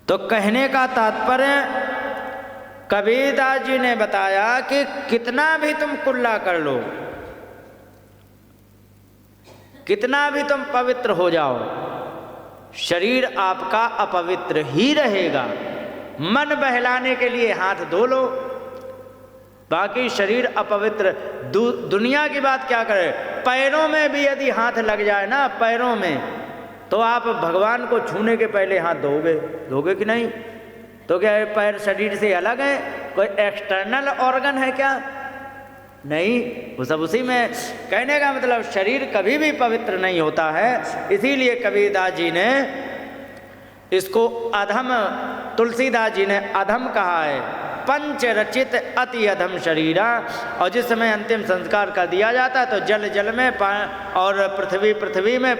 तो कहने का तात्पर्य कबीरदास जी ने बताया कि कितना भी तुम कुल्ला कर लो, कितना भी तुम पवित्र हो जाओ, शरीर आपका अपवित्र ही रहेगा। मन बहलाने के लिए हाथ धो लो, बाकी शरीर अपवित्र। दुनिया की बात क्या करें, पैरों में भी यदि हाथ लग जाए ना, पैरों में, तो आप भगवान को छूने के पहले हाथ धोगे कि नहीं? तो क्या पैर शरीर से अलग है? कोई एक्सटर्नल ऑर्गन है क्या? नहीं, वो सब उसी में। कहने का मतलब शरीर कभी भी पवित्र नहीं होता है। इसीलिए कबीरदास जी ने इसको अधम, तुलसीदास जी ने अधम कहा है, पंच रचित अति अधम शरीरा। और जिस समय अंतिम संस्कार कर दिया जाता है तो जल जल में और पृथ्वी में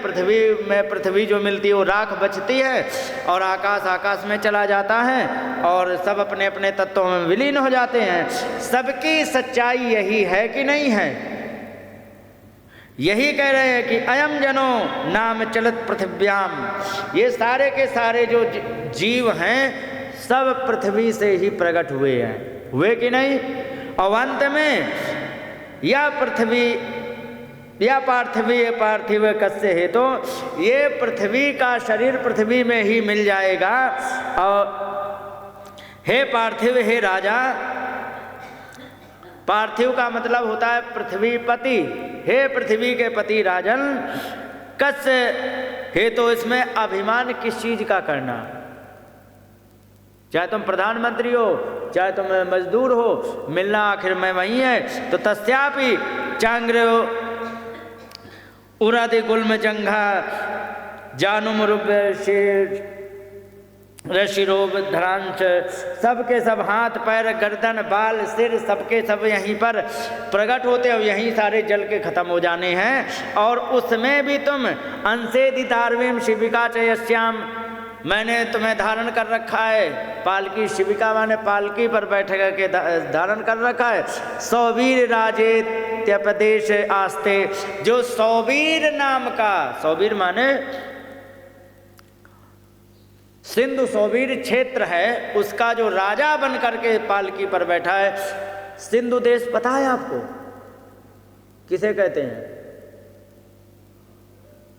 पृथ्वी जो मिलती है वो राख बचती है, और आकाश आकाश में चला जाता है, और सब अपने अपने तत्वों में विलीन हो जाते हैं। सबकी सच्चाई यही है कि नहीं है? यही कह रहे हैं कि अयम जनो नाम चलत पृथिव्याम। ये सारे के सारे जो जीव हैं सब पृथ्वी से ही प्रकट हुए हैं, हुए कि नहीं? और अंत में या पृथ्वी या पार्थिव कस्य है, तो ये पृथ्वी का शरीर पृथ्वी में ही मिल जाएगा। और हे पार्थिव, हे राजा, पार्थिव का मतलब होता है पृथ्वीपति। हे पृथ्वी के पति राजन, कस्य हे, तो इसमें अभिमान किस चीज का करना? चाहे तुम प्रधानमंत्री हो, चाहे तुम मजदूर हो, मिलना आखिर में वही है। तो तस्यापि चांग्र उरादि गुल्म जंघा जानुम रूप शेर ऋषिरोग धरांश, सबके सब हाथ पैर गर्दन बाल सिर सबके सब यहीं पर प्रकट होते और यहीं सारे जल के खत्म हो जाने हैं। और उसमें भी तुम अंशेदि तारवीम शिविका चयस्याम, मैंने तुम्हें धारण कर रखा है। पालकी, शिविका माने पालकी पर बैठ के धारण कर रखा है। सौवीर राजेत्यपदेश आस्ते, जो सौवीर नाम का, सौवीर माने सिंधु सौवीर क्षेत्र है, उसका जो राजा बन करके पालकी पर बैठा है। सिंधु देश पता है आपको किसे कहते हैं?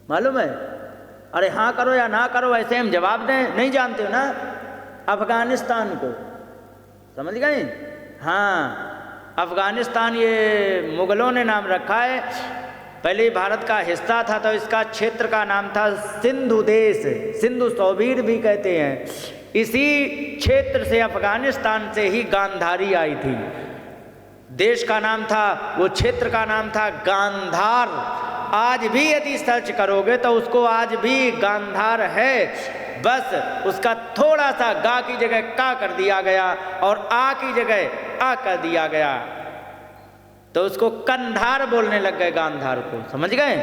मालूम है? अरे हाँ करो या ना करो, ऐसे हम जवाब दें, नहीं जानते हो ना? अफगानिस्तान को समझ गए? हाँ, अफगानिस्तान ये मुगलों ने नाम रखा है। पहले भारत का हिस्सा था तो इसका क्षेत्र का नाम था सिंधु देश, सिंधु सौवीर भी कहते हैं। इसी क्षेत्र से, अफगानिस्तान से ही गांधारी आई थी। देश का नाम था, वो क्षेत्र का नाम था गांधार। आज भी यदि सर्च करोगे तो उसको आज भी गांधार है, बस उसका थोड़ा सा गा की जगह का कर दिया गया और आ की जगह आ कर दिया गया, तो उसको कंधार बोलने लग गए, गांधार को। समझ गए?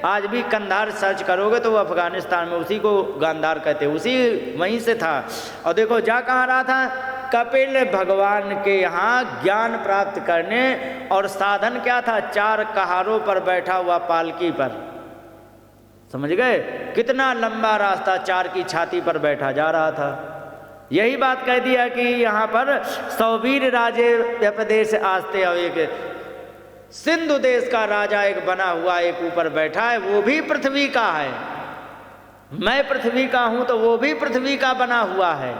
आज भी कंधार सर्च करोगे तो वो अफगानिस्तान में उसी को गांधार कहते, उसी वहीं से था। और देखो जा कहाँ रहा था? कपिल भगवान के यहाँ ज्ञान प्राप्त करने। और साधन क्या था? 4 कहारों पर बैठा हुआ पालकी पर। समझ गए? कितना लंबा रास्ता 4 की छाती पर बैठा जा रहा था। यही बात कह दिया कि यहाँ पर सौवीर राजे व्यपदेश आस्ते, और एक सिंधु देश का राजा एक बना हुआ एक ऊपर बैठा है, वो भी पृथ्वी का है। मैं पृथ्वी का हूं तो वो भी पृथ्वी का बना हुआ है।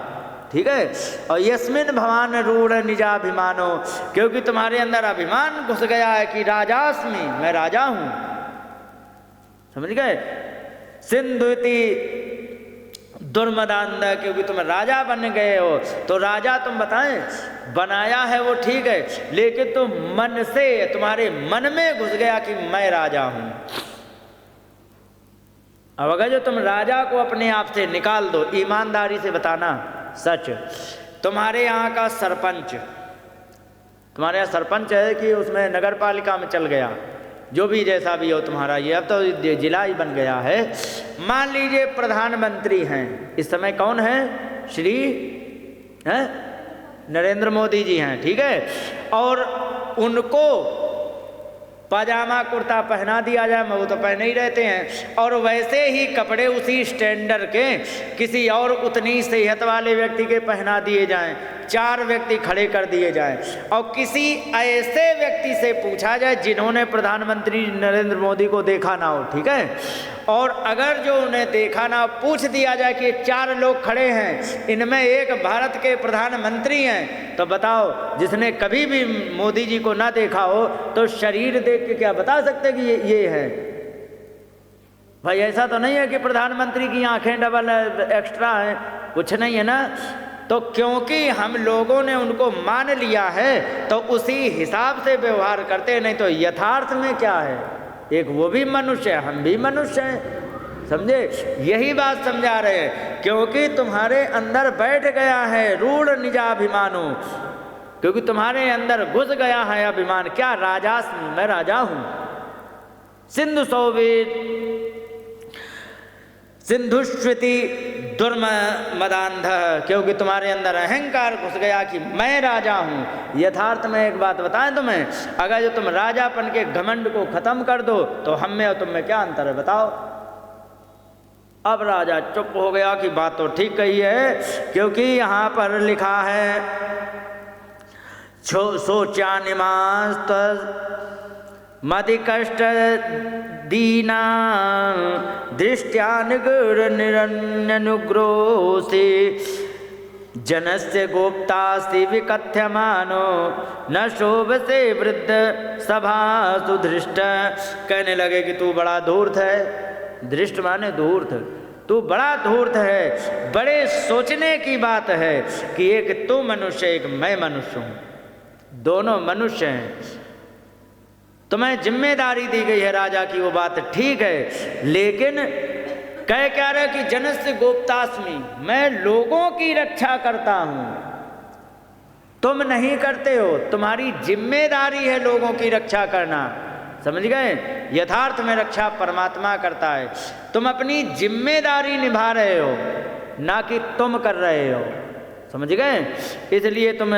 ठीक है? और यस्मिन भवान रूढ़ निजाभिमानो, क्योंकि तुम्हारे अंदर अभिमान घुस गया है कि राजास्मि, मैं राजा हूं। समझ गए? सिंधुति दुर्मदांध, क्योंकि तुम राजा बन गए हो। तो राजा तुम बताएं, बनाया है वो ठीक है, लेकिन तुम मन से, तुम्हारे मन में घुस गया कि मैं राजा हूं। अब अगर जो तुम राजा को अपने आप से निकाल दो, ईमानदारी से बताना सच, तुम्हारे यहाँ का सरपंच, तुम्हारे यहाँ सरपंच है कि उसमें नगर पालिका में चल गया, जो भी जैसा भी हो तुम्हारा, ये अब तो जिला ही बन गया है। मान लीजिए प्रधानमंत्री हैं इस समय, कौन है? श्री नरेंद्र मोदी जी हैं। ठीक है? और उनको पाजामा कुर्ता पहना दिया जाए, वो तो पहने ही रहते हैं, और वैसे ही कपड़े उसी स्टैंडर्ड के किसी और उतनी सेहत वाले व्यक्ति के पहना दिए जाएं, 4 व्यक्ति खड़े कर दिए जाएं, और किसी ऐसे व्यक्ति से पूछा जाए जिन्होंने प्रधानमंत्री नरेंद्र मोदी को देखा ना हो, ठीक है, और अगर जो उन्हें देखा ना, पूछ दिया जाए कि 4 लोग खड़े हैं, इनमें एक भारत के प्रधानमंत्री हैं, तो बताओ जिसने कभी भी मोदी जी को ना देखा हो तो शरीर देख के क्या बता सकते कि ये है? भाई ऐसा तो नहीं है कि प्रधानमंत्री की आंखें डबल एक्स्ट्रा हैं, कुछ नहीं है ना। तो क्योंकि हम लोगों ने उनको मान लिया है तो उसी हिसाब से व्यवहार करते हैं, नहीं तो यथार्थ में क्या है, एक वो भी मनुष्य है, हम भी मनुष्य हैं, समझे? यही बात समझा रहे हैं, क्योंकि तुम्हारे अंदर बैठ गया है रूढ़ निजाभिमानो, क्योंकि तुम्हारे अंदर घुस गया है अभिमान। क्या राजा, मैं राजा हूं, सिंधु सौवीर सिंधुश्रुति दुर्मदांध, क्योंकि तुम्हारे अंदर अहंकार घुस गया कि मैं राजा हूं। यथार्थ में एक बात बताएं तुम्हें, अगर जो तुम राजापन के घमंड को खत्म कर दो तो हम में और तुम में क्या अंतर है बताओ? अब राजा चुप हो गया कि बात तो ठीक कही है, क्योंकि यहां पर लिखा है सोचा निमास्त मदि कष्ट दीना दृष्ट्या निगुर निरन्यनुग्रो से जनस्य गोप्तास्ति विकथ्यमानो न शोभ से वृद्ध सभा सुधृष्ट। कहने लगे कि तू बड़ा धूर्त है, दृष्ट माने धूर्त, तू बड़ा धूर्त है, बड़े सोचने की बात है कि एक तू मनुष्य एक मैं मनुष्य हूं, दोनों मनुष्य हैं, तुम्हें जिम्मेदारी दी गई है राजा की, वो बात ठीक है, लेकिन कह क्या रहे कि जनस्य गोप्तास्मि, मैं लोगों की रक्षा करता हूं, तुम नहीं करते हो, तुम्हारी जिम्मेदारी है लोगों की रक्षा करना, समझ गए? यथार्थ में रक्षा परमात्मा करता है, तुम अपनी जिम्मेदारी निभा रहे हो, ना कि तुम कर रहे हो, समझ गए? इसलिए तुम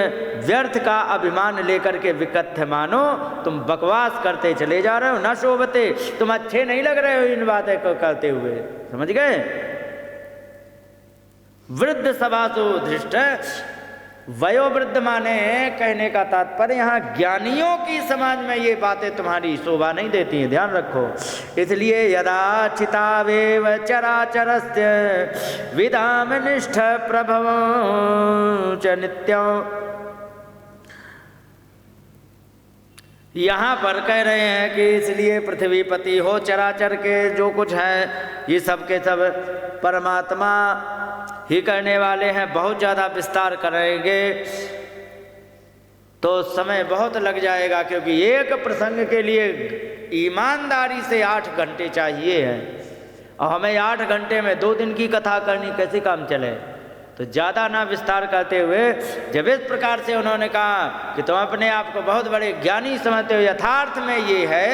व्यर्थ का अभिमान लेकर के विकथ्य मानो, तुम बकवास करते चले जा रहे हो, न शोभते, तुम अच्छे नहीं लग रहे हो इन बातें को करते हुए, समझ गए? वृद्ध सभासु धृष्ट, वयोवृद्ध माने कहने का तात्पर्य यहाँ ज्ञानियों की समाज में ये बातें तुम्हारी शोभा नहीं देती हैं, ध्यान रखो। इसलिए यदा चितावेव चराचरस्य विदाम निष्ठ प्रभव च नित्यं, यहाँ पर कह रहे हैं कि इसलिए पृथ्वीपति हो, चराचर के जो कुछ है ये सब के सब परमात्मा ही करने वाले हैं। बहुत ज़्यादा विस्तार करेंगे तो समय बहुत लग जाएगा, क्योंकि एक प्रसंग के लिए ईमानदारी से 8 घंटे चाहिए है, और हमें 8 घंटे में 2 दिन की कथा करनी, कैसे काम चले? तो ज़्यादा ना विस्तार करते हुए जब इस प्रकार से उन्होंने कहा कि तुम अपने आप को बहुत बड़े ज्ञानी समझते हो, यथार्थ में ये है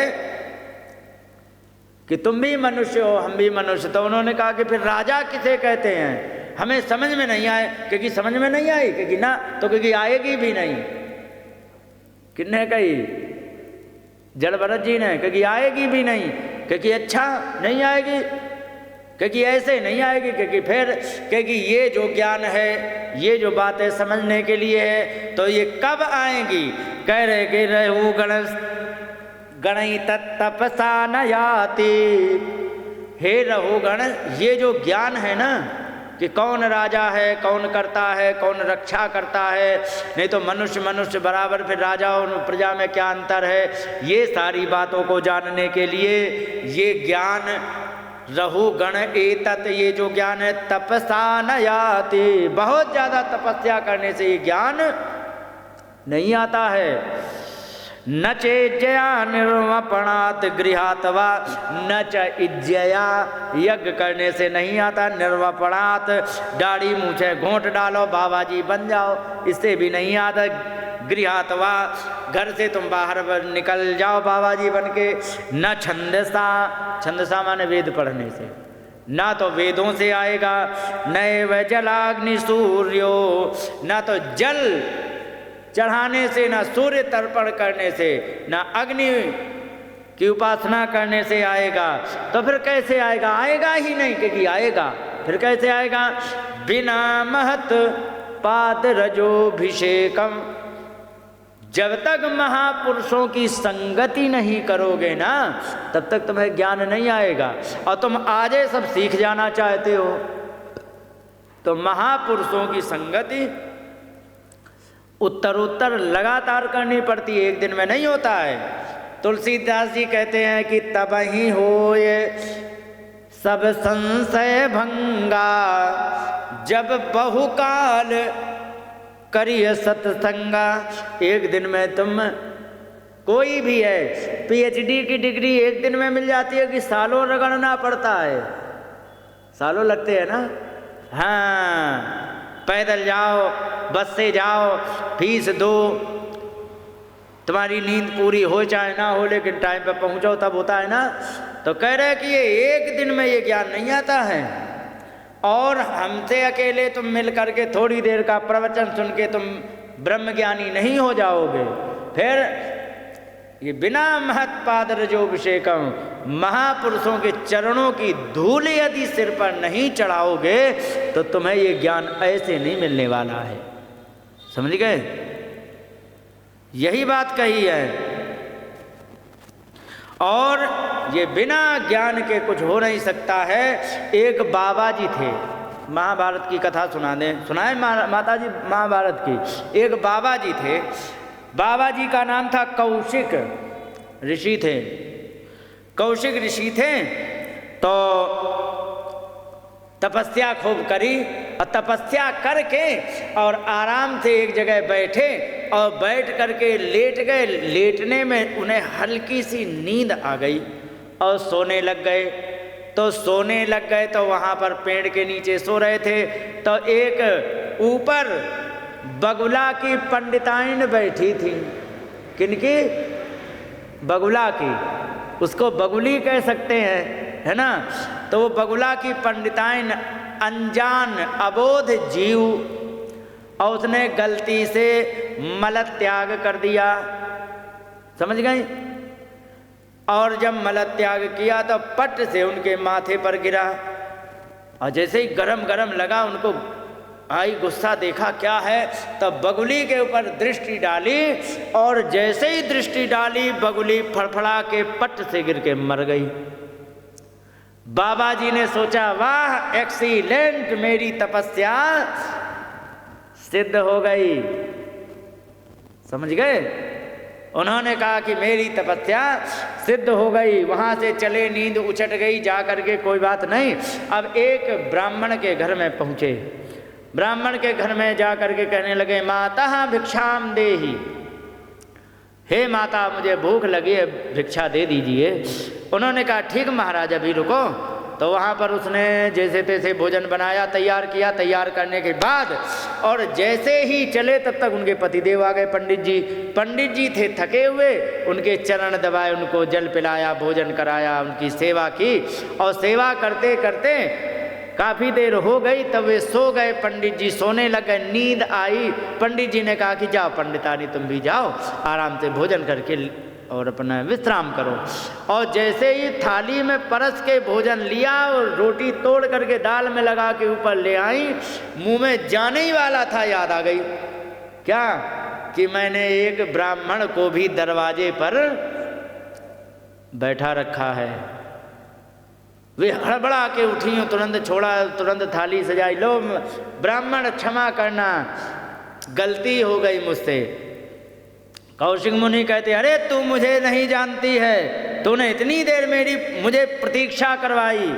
कि तुम भी मनुष्य हो हम भी मनुष्य, तो उन्होंने कहा कि फिर राजा किसे कहते हैं? हमें समझ में नहीं आए, क्योंकि समझ में नहीं आई, क्योंकि ना तो क्योंकि आएगी भी नहीं। किन्ने कही? जड़ भरत जी ने, क्योंकि आएगी भी नहीं, क्योंकि अच्छा नहीं आएगी, क्योंकि ऐसे नहीं आएगी, क्योंकि ये जो ज्ञान है, ये जो बातें समझने के लिए है, तो ये कब आएंगी? कह रहे कि रहु गणई तपसा न याति, हे रहुगण, ये जो ज्ञान है ना कि कौन राजा है, कौन करता है, कौन रक्षा करता है, नहीं तो मनुष्य बराबर, फिर राजा और प्रजा में क्या अंतर है, ये सारी बातों को जानने के लिए ये ज्ञान रहु गण एतत्, ये जो ज्ञान है तपसा न याति, बहुत ज़्यादा तपस्या करने से ये ज्ञान नहीं आता है। न चेज्जया निर्वपणात् गृहात् वा न च इज्जया, यज्ञ करने से नहीं आता, निर्वपणात्, दाढ़ी मूछे घोंट डालो बाबा जी बन जाओ, इससे भी नहीं आता, गृहात् वा, घर से तुम बाहर निकल जाओ बाबा जी बन के, न छंदसा, छंदसा माने वेद पढ़ने से, ना तो वेदों से आएगा, नैव जलाग्नि सूर्यो, ना तो जल चढ़ाने से, ना सूर्य तर्पण करने से, ना अग्नि कि उपासना करने से आएगा, तो फिर कैसे आएगा? आएगा ही नहीं, क्योंकि आएगा फिर कैसे आएगा? बिना महत पाद रजोभिषेकम, जब तक महापुरुषों की संगति नहीं करोगे ना, तब तक तुम्हें ज्ञान नहीं आएगा। और तुम आजे सब सीख जाना चाहते हो, तो महापुरुषों की संगति उत्तरोत्तर लगातार करनी पड़ती है, एक दिन में नहीं होता है। तुलसीदास जी कहते हैं कि तब ही होए सब संशय भंगा, जब बहुकाल करिए सत्संगा। एक दिन में तुम, कोई भी है पीएचडी की डिग्री एक दिन में मिल जाती है कि सालों रगड़ना पड़ता है? सालों लगते हैं ना। हाँ, पैदल जाओ, बस से जाओ, फीस दो, तुम्हारी नींद पूरी हो चाहे ना हो, लेकिन टाइम पे पहुंचो तब होता है ना। तो कह रहे कि ये एक दिन में ये ज्ञान नहीं आता है। और हमसे अकेले तुम मिल करके थोड़ी देर का प्रवचन सुन के तुम ब्रह्मज्ञानी नहीं हो जाओगे। फिर ये बिना महत पाद रजोभिषेकम, महापुरुषों के चरणों की धूल यदि सिर पर नहीं चढ़ाओगे तो तुम्हें ये ज्ञान ऐसे नहीं मिलने वाला है। समझ गए? यही बात कही है। और ये बिना ज्ञान के कुछ हो नहीं सकता है। एक बाबा जी थे, महाभारत की कथा सुनाए माता जी महाभारत की। एक बाबा जी थे, बाबा जी का नाम था कौशिक ऋषि थे। कौशिक ऋषि थे तो तपस्या खूब करी, और तपस्या करके और आराम से एक जगह बैठे और बैठ करके लेट गए। लेटने में उन्हें हल्की सी नींद आ गई और सोने लग गए। तो सोने लग गए तो वहाँ पर पेड़ के नीचे सो रहे थे, तो एक ऊपर बगुला की पंडिताइन बैठी थी। किनकी? बगुला की, उसको बगुली कह सकते हैं, है ना। तो वो बगुला की पंडिताइन अनजान अबोध जीव, और उसने गलती से मल त्याग कर दिया। समझ गई? और जब मल त्याग किया तो पट से उनके माथे पर गिरा, और जैसे ही गरम गरम लगा उनको आई गुस्सा, देखा क्या है, तब बगुली के ऊपर दृष्टि डाली, और जैसे ही दृष्टि डाली बगुली फड़फड़ा के पट से गिर के मर गई। बाबा जी ने सोचा, वाह एक्सीलेंट, मेरी तपस्या सिद्ध हो गई। समझ गए? उन्होंने कहा कि मेरी तपस्या सिद्ध हो गई। वहां से चले, नींद उछट गई, जा करके कोई बात नहीं। अब एक ब्राह्मण के घर में पहुंचे। ब्राह्मण के घर में जा करके कहने लगे, माता भिक्षाम देहि, हे माता मुझे भूख लगी है, भिक्षा दे दीजिए। उन्होंने कहा ठीक महाराज अभी रुको। तो वहाँ पर उसने जैसे तैसे भोजन बनाया, तैयार किया। तैयार करने के बाद और जैसे ही चले तब तक उनके पतिदेव आ गए, पंडित जी। पंडित जी थे थके हुए, उनके चरण दबाए, उनको जल पिलाया, भोजन कराया, उनकी सेवा की। और सेवा करते करते काफ़ी देर हो गई, तब वे सो गए। पंडित जी सोने लग गए, नींद आई। पंडित जी ने कहा कि जाओ पंडितानी तुम भी जाओ, आराम से भोजन करके और अपना विश्राम करो। और जैसे ही थाली में परस के भोजन लिया और रोटी तोड़ करके दाल में लगा के ऊपर ले आई, मुंह में जाने ही वाला था, याद आ गई क्या कि मैंने एक ब्राह्मण को भी दरवाजे पर बैठा रखा है। वे हड़बड़ा के उठी, तुरंत छोड़ा, तुरंत थाली सजाई। लो ब्राह्मण क्षमा करना, गलती हो गई मुझसे। कौशिक मुनि कहते, अरे तू मुझे नहीं जानती है, तूने इतनी देर मुझे प्रतीक्षा करवाई।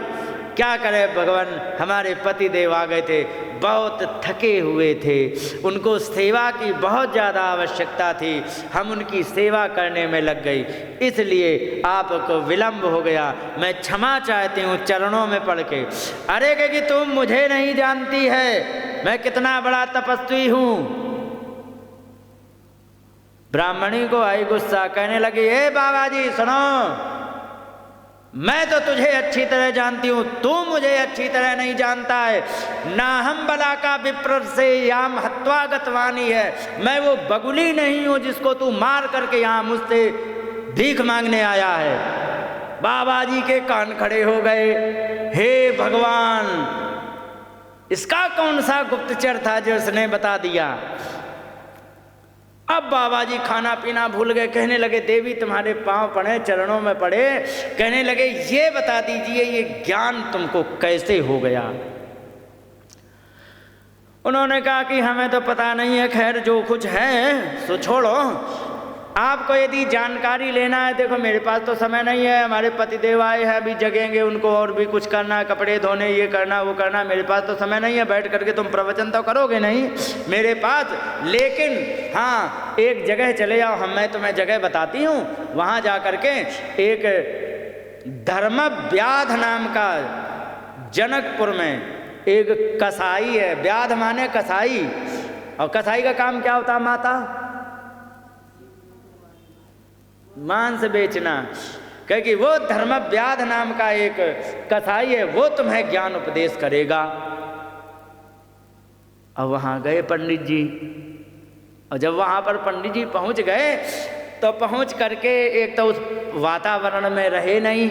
क्या करे भगवान, हमारे पति देव आ गए थे, बहुत थके हुए थे, उनको सेवा की बहुत ज़्यादा आवश्यकता थी, हम उनकी सेवा करने में लग गई, इसलिए आपको विलंब हो गया, मैं क्षमा चाहती हूँ चरणों में पड़ के। अरे कि तुम मुझे नहीं जानती है, मैं कितना बड़ा तपस्वी हूँ। ब्राह्मणी को आई गुस्सा, कहने लगी, हे बाबा जी सुनो, मैं तो तुझे अच्छी तरह जानती हूँ, तू मुझे अच्छी तरह नहीं जानता है। ना हम बला का विप्र से याम हत्वा गतवानी है, मैं वो बगुली नहीं हूँ जिसको तू मार करके यहाँ मुझसे भीख मांगने आया है। बाबा जी के कान खड़े हो गए, हे भगवान, इसका कौन सा गुप्तचर था जो उसने बता दिया। अब बाबा जी खाना पीना भूल गए, कहने लगे देवी तुम्हारे पांव पड़े, चरणों में पड़े, कहने लगे ये बता दीजिए ये ज्ञान तुमको कैसे हो गया। उन्होंने कहा कि हमें तो पता नहीं है, खैर जो कुछ है सो छोड़ो, आपको यदि जानकारी लेना है, देखो मेरे पास तो समय नहीं है, हमारे पतिदेव आए हैं, अभी जगेंगे, उनको और भी कुछ करना है, कपड़े धोने, ये करना वो करना, मेरे पास तो समय नहीं है, बैठ करके तुम प्रवचन तो करोगे नहीं मेरे पास। लेकिन हाँ, एक जगह चले जाओ, मैं तुम्हें जगह बताती हूँ, वहाँ जा करके एक धर्मव्याध नाम का जनकपुर में एक कसाई है, व्याध माने कसाई, और कसाई का काम क्या होता माता? मांस बेचना। क्योंकि वो धर्मव्याध नाम का एक कसाई है, वो तुम्हें ज्ञान उपदेश करेगा। अब वहां गए पंडित जी, और जब वहां पर पंडित जी पहुंच गए तो पहुंच करके एक तो उस वातावरण में रहे नहीं,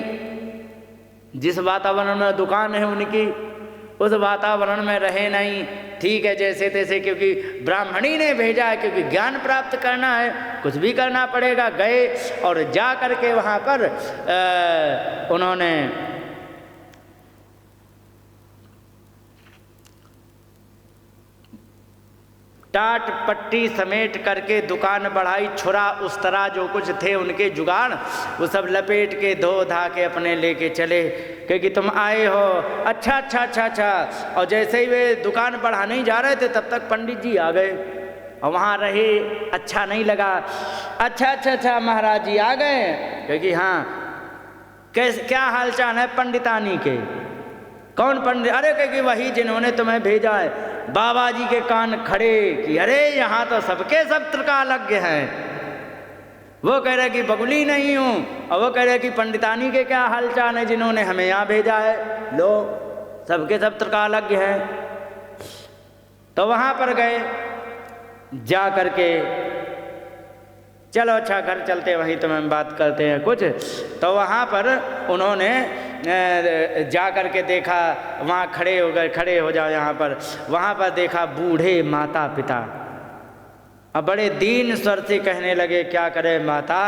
जिस वातावरण में दुकान है उनकी, उस वातावरण में रहे नहीं, ठीक है, जैसे तैसे, क्योंकि ब्राह्मणी ने भेजा है, क्योंकि ज्ञान प्राप्त करना है, कुछ भी करना पड़ेगा। गए और जा करके वहाँ पर उन्होंने टाट पट्टी समेट करके दुकान बढ़ाई, छुरा उस तरह जो कुछ थे उनके जुगाड़, वो सब लपेट के धो धा के अपने लेके चले, क्योंकि तुम आए हो, अच्छा अच्छा अच्छा अच्छा। और जैसे ही वे दुकान बढ़ाने ही जा रहे थे तब तक पंडित जी आ गए, और वहाँ रहे, अच्छा नहीं लगा, अच्छा अच्छा अच्छा महाराज जी आ गए, क्योंकि हाँ कैसे क्या हालचाल है पंडितानी के? कौन पंडित? अरे क्योंकि वही जिन्होंने तुम्हें भेजा है। बाबा जी के कान खड़े कि अरे यहाँ तो सबके सब त्रिकालज्ञ हैं। वो कह रहे कि बगुली नहीं हूँ, और वो कह रहे कि पंडितानी के क्या हालचाल है जिन्होंने हमें यहाँ भेजा है, लो सबके सब त्रिकालज्ञ हैं। तो वहाँ पर गए, जा करके चलो अच्छा घर चलते, वहीं तो हम बात करते हैं कुछ। तो वहाँ पर उन्होंने जा करके देखा, वहाँ खड़े हो गए, खड़े हो जाओ यहाँ पर, वहाँ पर देखा बूढ़े माता पिता, अब बड़े दीन स्वर से कहने लगे क्या करें माता,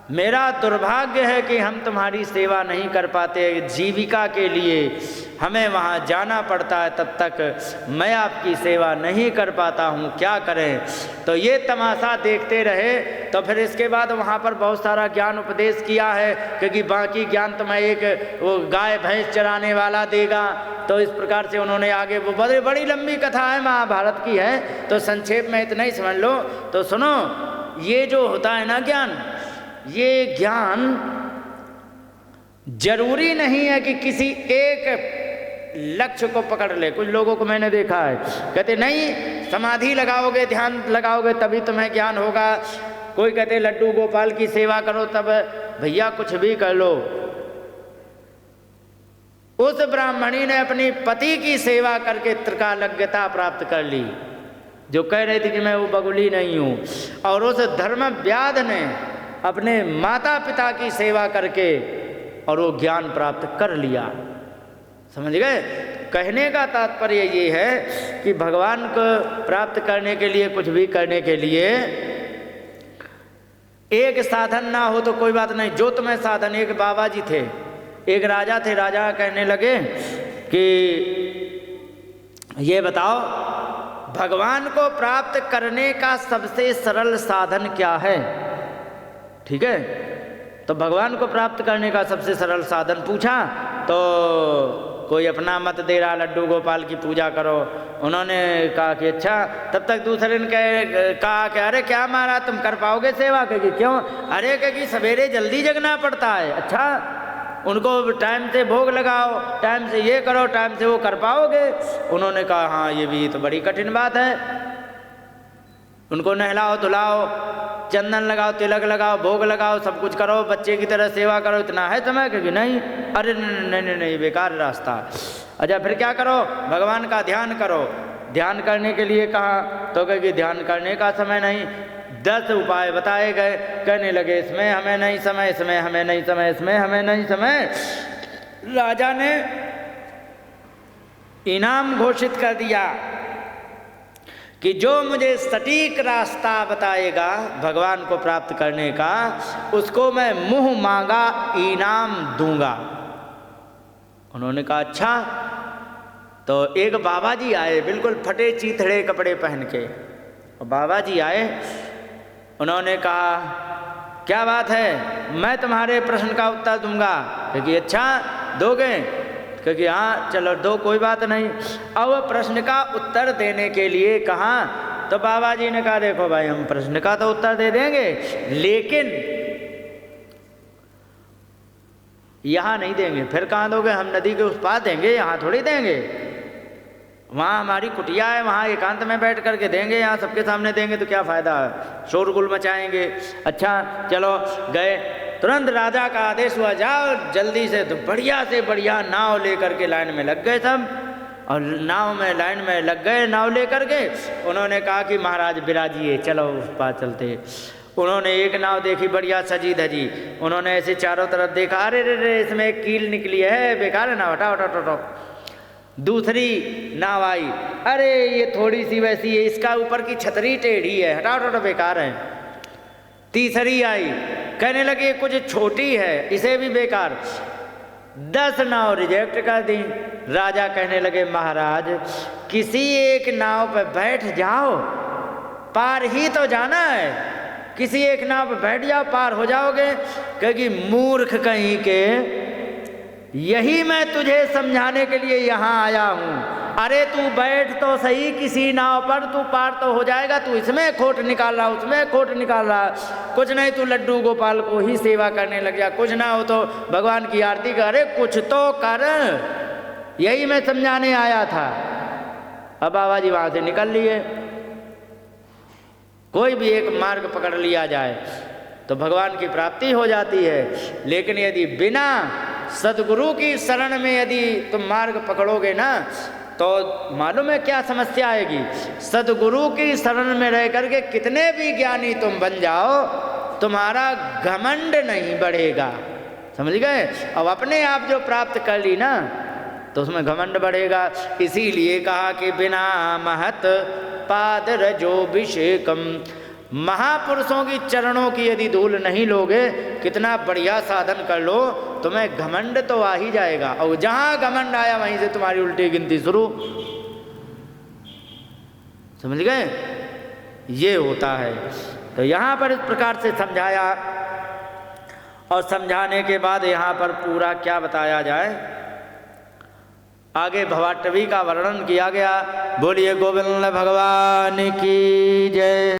मेरा दुर्भाग्य है कि हम तुम्हारी सेवा नहीं कर पाते, जीविका के लिए हमें वहाँ जाना पड़ता है, तब तक मैं आपकी सेवा नहीं कर पाता हूँ, क्या करें। तो ये तमाशा देखते रहे। तो फिर इसके बाद वहाँ पर बहुत सारा ज्ञान उपदेश किया है, क्योंकि बाकी ज्ञान तुम्हें एक वो गाय भैंस चराने वाला देगा। तो इस प्रकार से उन्होंने आगे, वो बड़ी लंबी कथा है, महाभारत की है, तो संक्षेप में इतना ही समझ लो। तो सुनो, ये जो होता है ना ज्ञान, ये ज्ञान जरूरी नहीं है कि किसी एक लक्ष्य को पकड़ ले। कुछ लोगों को मैंने देखा है, कहते नहीं समाधि लगाओगे, ध्यान लगाओगे तभी तुम्हें ज्ञान होगा। कोई कहते लड्डू गोपाल की सेवा करो तब, भैया कुछ भी कर लो। उस ब्राह्मणी ने अपनी पति की सेवा करके त्रिकालज्ञता प्राप्त कर ली, जो कह रही थी कि मैं वो बगुली नहीं हूँ। और उस धर्मव्याध ने अपने माता पिता की सेवा करके और वो ज्ञान प्राप्त कर लिया। समझ गए? कहने का तात्पर्य ये है कि भगवान को प्राप्त करने के लिए, कुछ भी करने के लिए एक साधन ना हो तो कोई बात नहीं, जो तुम्हें साधन। एक बाबा जी थे, एक राजा थे, राजा कहने लगे कि ये बताओ भगवान को प्राप्त करने का सबसे सरल साधन क्या है? ठीक है, तो भगवान को प्राप्त करने का सबसे सरल साधन पूछा तो कोई अपना मत दे रहा, लड्डू गोपाल की पूजा करो। उन्होंने कहा कि अच्छा। तब तक दूसरे ने कहा कि अरे क्या महाराज तुम कर पाओगे सेवा? क्योंकि क्यों? अरे क्योंकि सवेरे जल्दी जगना पड़ता है। अच्छा, उनको टाइम से भोग लगाओ, टाइम से ये करो, टाइम से वो कर पाओगे? उन्होंने कहा हाँ ये भी तो बड़ी कठिन बात है। उनको नहलाओ धुलाओ, चंदन लगाओ, तिलक लगाओ, भोग लगाओ, सब कुछ करो, बच्चे की तरह सेवा करो, इतना है समय? क्योंकि नहीं। अरे नहीं बेकार रास्ता। अच्छा फिर क्या करो? भगवान का ध्यान करो। ध्यान करने के लिए कहा तो क्योंकि ध्यान करने का समय नहीं, 10 उपाय बताए गए। कहने लगे इसमें हमें नहीं समय, इसमें हमें नहीं समय, इसमें हमें नहीं समय। राजा ने इनाम घोषित कर दिया कि जो मुझे सटीक रास्ता बताएगा भगवान को प्राप्त करने का, उसको मैं मुंह मांगा इनाम दूंगा। उन्होंने कहा अच्छा। तो एक बाबा जी आए, बिल्कुल फटे चीथड़े कपड़े पहन के। और बाबा जी आए, उन्होंने कहा क्या बात है, मैं तुम्हारे प्रश्न का उत्तर दूंगा। क्योंकि अच्छा दोगे? क्योंकि हाँ चलो दो, कोई बात नहीं। अब प्रश्न का उत्तर देने के लिए कहा, तो बाबा जी ने कहा देखो भाई हम प्रश्न का तो उत्तर दे देंगे, लेकिन यहाँ नहीं देंगे। फिर कहाँ दोगे? हम नदी के उस पार देंगे, यहाँ थोड़ी देंगे। वहाँ हमारी कुटिया है, वहाँ एकांत में बैठ करके देंगे, यहाँ सबके सामने देंगे तो क्या फ़ायदा है, शोरगुल मचाएंगे। अच्छा चलो गए। तुरंत राजा का आदेश हुआ जाओ जल्दी से, तो बढ़िया से बढ़िया नाव लेकर के लाइन में लग गए सब। और नाव में लाइन में लग गए नाव लेकर के। उन्होंने कहा कि महाराज विराजिए, चलो उस पार चलते। उन्होंने एक नाव देखी बढ़िया सजी धजी, उन्होंने ऐसे चारों तरफ देखा, अरे रे रे इसमें एक कील निकली है, बेकार है ना, हटाओ हटाओ हटाओ। दूसरी नाव आई, अरे ये थोड़ी सी वैसी है, इसका ऊपर की छतरी टेढ़ी है, हटाओ हटाओ बेकार है। तीसरी आई, कहने लगे कुछ छोटी है, इसे भी बेकार। 10 नाव रिजेक्ट कर दी। राजा कहने लगे महाराज किसी एक नाव पर बैठ जाओ, पार ही तो जाना है, किसी एक नाव पर बैठ जाओ पार हो जाओगे। क्योंकि मूर्ख कहीं के, यही मैं तुझे समझाने के लिए यहाँ आया हूँ। अरे तू बैठ तो सही किसी नाव पर, तू पार तो हो जाएगा, तू इसमें खोट निकाल रहा, उसमें खोट निकाल रहा। कुछ नहीं तू लड्डू गोपाल को ही सेवा करने लग जा, कुछ ना हो तो भगवान की आरती कर, अरे कुछ तो कर, यही मैं समझाने आया था। अब बाबा जी वहाँ से निकल लिए। कोई भी एक मार्ग पकड़ लिया जाए तो भगवान की प्राप्ति हो जाती है, लेकिन यदि बिना सद्गुरु की शरण में यदि तुम मार्ग पकड़ोगे ना, तो मालूम है क्या समस्या आएगी। सद्गुरु की शरण में रह करके कितने भी ज्ञानी तुम बन जाओ, तुम्हारा घमंड नहीं बढ़ेगा, समझ गए। अब अपने आप जो प्राप्त कर ली ना, तो उसमें घमंड बढ़ेगा। इसीलिए कहा कि बिना महत पाद रजोभिषेकम, महापुरुषों की चरणों की यदि धूल नहीं लोगे, कितना बढ़िया साधन कर लो, तुम्हें घमंड तो आ ही जाएगा। और जहां घमंड आया वहीं से तुम्हारी उल्टी गिनती शुरू, समझ गए। ये होता है। तो यहाँ पर इस प्रकार से समझाया, और समझाने के बाद यहाँ पर पूरा क्या बताया जाए, आगे भवाटवी का वर्णन किया गया। बोलिए गोविंद भगवान की जय।